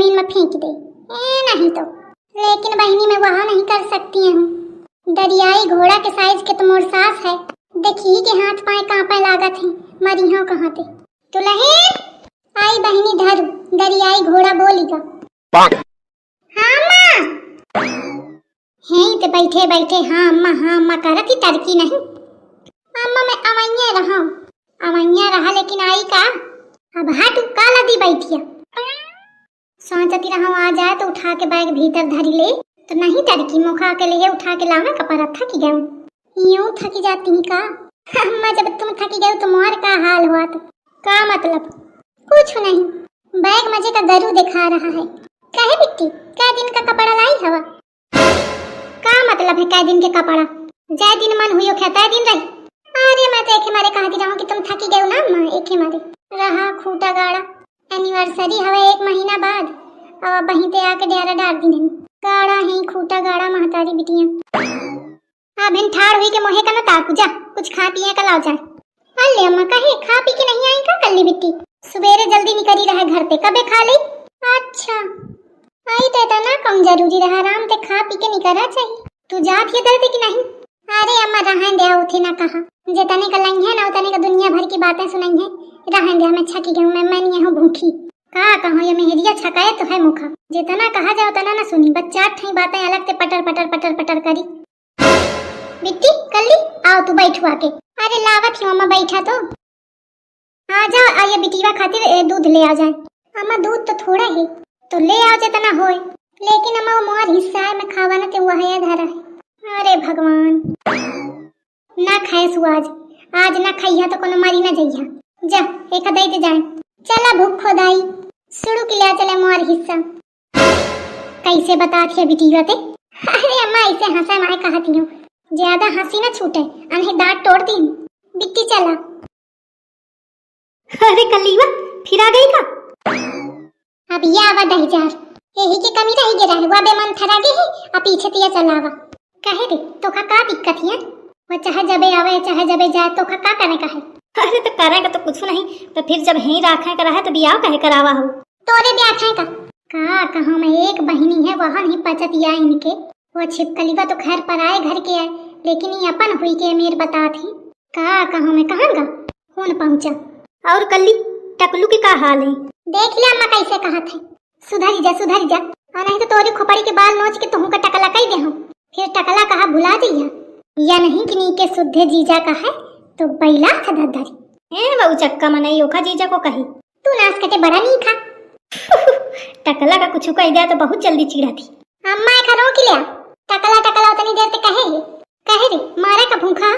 जमीन में फेंक दे। नहीं तो लेकिन बहनी मैं वहाँ नहीं कर सकती हूँ। दरियाई घोड़ा के साइज के तो मोर सास है, देखी के हाथ पाए कांपे लागत है, मरी हो कहाँ ते। दुल्हन आई बहनी धरू, दरियाई घोड़ा बोलीगा। हाँ माँ। हैं ते बैठे बैठे हाँ अम्मा करती तड़की नहीं। अम्मा मैं अवैया रहा लेकिन आई का। अब हाँ तू का लदी बैठिया। सोचती रहा आ जाए तो उठा के बैग भीतर धरी ले, तो नहीं तड़की मुखा के लिए उठा के लावे कपड़ा थकी गए। यूं थकी जाती ही का। अम्मा जब तुम थकी गए तो मोर का हाल हुआ तो का मतलब? कुछ नहीं, बैग मजे का दरू दिखा रहा है। कहे बिट्टी कै दिन का कपड़ा लाई हवा? का मतलब है कै दिन के कपड़ा? जय दिन मन हुई कै दिन रही। अरे मैं तो एके मारे कहती रहूं कि तुम थकी गए ना अम्मा, एके मारे रहा खूटा गाड़ा। एनिवर्सरी हवे 1 महीना बाद, अब बही ते आके डेरा डाल दी नहीं। गाड़ा है खूटा गाड़ा महतारी बिटिया। अब इन ठाड़ हुई के मोहे का ना ताकू जा, कुछ खा पिए का लाओ जाए। अल्ले अम्मा कहे खा पी के नहीं आई का कल्ली बिट्टी? सुबेरे जल्दी निकली रहे घर पे, कबे खा ली? अच्छा आई तो ना कम जरूरी रहा, आराम ते खा पी के निकला चाहिए। तू जात ये दर्द की नहीं? अरे अम्मा रहन दे, उठे ना कहा जितने का लाई है ना उतने का दुनिया भर की बातें सुनाई है। रहन दे, मैं छकी गई, मैं नहीं हूँ भूखी। का कहूँ ये मेहरिया छकाए तो है मुखा, जितना कहा जाए उतना ना सुनी। बच्चा ठई बातें अलग ते पटर पटर पटर पटर करी। बिट्टी कल्ली आओ तू बैठू आके। अरे लावत हूँ अम्मा, बैठा तो आ जा। आइए बिटिया खातिर दूध ले आ जाए। अम्मा दूध तो थोड़ा है तो ले आ जितना होए, लेकिन अम्मा वो मोर हिस्सा है, मैं खावा ना ते वह धरा है। अरे भगवान ना खाए सुआज, आज ना खाइया तो कोनो मरी ना जइया। जा एक दई दे जाए। चला भूख खोदाई सुड़ू के लिया चले मोर हिस्सा। कैसे बताती है बिटिया ते? अरे अम्मा ऐसे हंसा मैं कहती हूँ, ज्यादा हंसी ना छूटे अनहे दांत तोड़ दी। बिट्टी चला। अरे कलीवा फिर आ गई का? अब ये आवा दही जार, यही की कमी रही गे रहे, वा बेमन थरा गे ही आ पीछे तिया चलावा। कहे रे तो का दिक्कत है? वो चाहे जबे आवे चाहे जबे जाए तो का करे का है? अरे तो करेगा तो कुछ नहीं, तो फिर जब ही राखे का रहा तो बियाह कहे करावा हो। तोरे ब्याह खाए का कहा मैं एक बहिनी है वहां नहीं पचत या इनके। वो छिपकलीवा तो खैर पराए घर के है, लेकिन ये अपन हुई के मेर बता थी। का कहूँ मैं कहांगा कौन पहुंचा। और कल्ली टकलू के का हाल है? देख ले अम्मा कैसे कहा थे, सुधरी जा और नहीं तो तोरी खोपड़ी के बाल नोच के तुहू का टकला कई दे हूं। फिर टकला कहा भुला जइया या नहीं कि नी के शुद्ध जीजा का है तो बैला था धरी। ए बहु चक्का मनई ओखा जीजा को कही तू नास कटे बड़ा नहीं खा। टकला का कुछ कह दिया तो बहुत जल्दी चिढ़ा थी। अम्मा एक रो के लिया टकला उतनी देर तक कहे रे मारे का भूखा।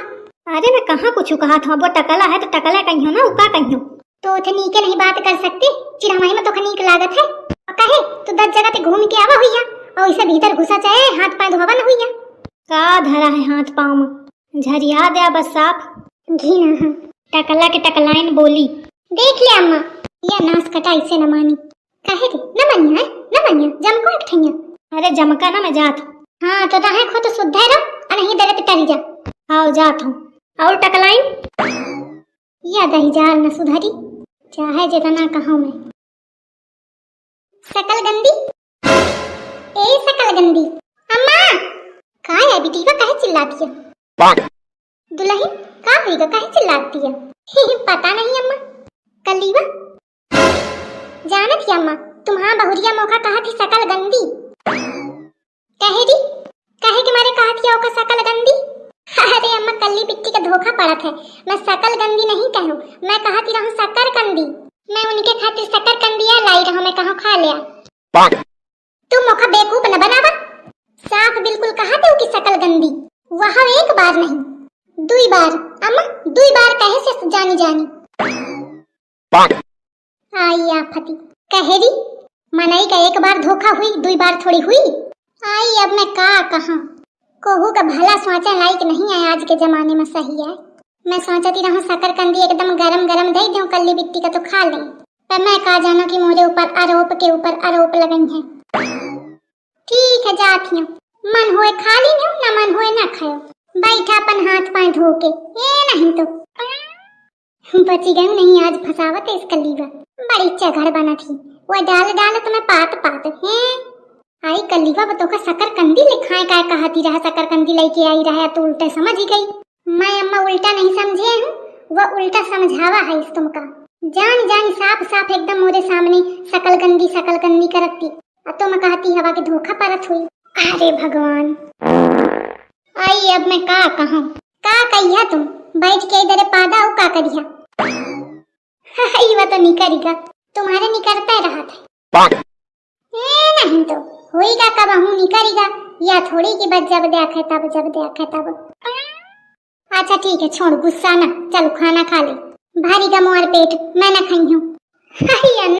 अरे मैं कहाँ कुछ कहा था, वो टकला है तो टकला कहीं हो ना उका कहीं हो, तो थे नीके नहीं बात कर सकते। चिड़ामाई में तो खनीक लागत है। और कहे तो 10 जगह पे घूम के आवा हुई और इसे भीतर घुसा चाहे हाथ पांव धोवा न हुई का धरा है हाथ पांव में झरिया दे बस साफ घीना। टकला के टकलाइन बोली देख ले अम्मा या नास कटा इसे न मानी। कहे रे न मनिया जमको एक ठैया। अरे जमका ना मैं जात हूँ। हाँ तो रहे खो तो शुद्ध है रो नहीं दे ते टरी जा। आओ जात हूँ। और टकलाइन या दही जार न सुधरी चाहे जितना कहूँ मैं। सकल गंदी ए सकल गंदी अम्मा का है बिटी का कहे चिल्लाती है? दुल्हन का हुईगा कहे चिल्लाती है? पता नहीं अम्मा। कलीवा जानत ही अम्मा तुम्हारा बहुरिया मौका कहा थी सकल गंदी। कहे के मारे कहा थी का सकल गंदी। अरे अम्मा कल्ली बिट्टी का धोखा पड़ा था, मैं सकल गंदी नहीं कहूँ, मैं कहती रहूँ शक्कर कंदी। मैं उनके खातिर शक्कर कंदिया लाई रहूँ, मैं कहूँ खा लिया। तुम मोखा बेवकूफ न बनावा, साफ बिल्कुल कहा थे कि सकल गंदी। वहाँ एक बार नहीं 2 बार अम्मा 2 बार कहे से जानी आई आफती। कहेरी मनई का एक बार धोखा हुई 2 बार थोड़ी हुई। आई अब मैं का कहा कोहू का भला सोचा लायक नहीं है आज के जमाने में। सही है मैं सोचती रहूं शक्कर कंदी एकदम गरम गरम दे दूं कल्ली बिट्टी का तो खा ले, पर मैं का जानो कि मोरे ऊपर आरोप के ऊपर आरोप लगई है। ठीक है जाती हूँ, मन होए खा ली न्यू न मन होए ना खाओ, बैठा अपन हाथ पांव धो के। ये नहीं तो बची गई नहीं आज फसावत है इस कल्ली का। बड़ी चगड़ बना थी वो डाल तो मैं पात गलीवा बतो का शकरकंदी लिखाए काय कहती रहा, शकरकंदी लेके आई रहा तो उल्टा समझ ही गई। मैं अम्मा उल्टा नहीं समझे हूँ, वह उल्टा समझावा है इस तुमका। जान जान साफ साफ एकदम मोरे सामने शकलकंदी करती, अब तुम कहती हवा के धोखा परत हुई। अरे भगवान, आई अब मैं का कहूँ, का कहिया तुम बैठ के इधर पादा हो का करिया। वह तो निकरेगा, तुम्हारे निकलता रहा था। नहीं तो होएगा कब हूँ निकलेगा, या थोड़ी की बस जब देखे तब। अच्छा ठीक है छोड़ गुस्सा ना, चलो खाना खा ले, भारी का मोर पेट मैं ना खाई हूँ।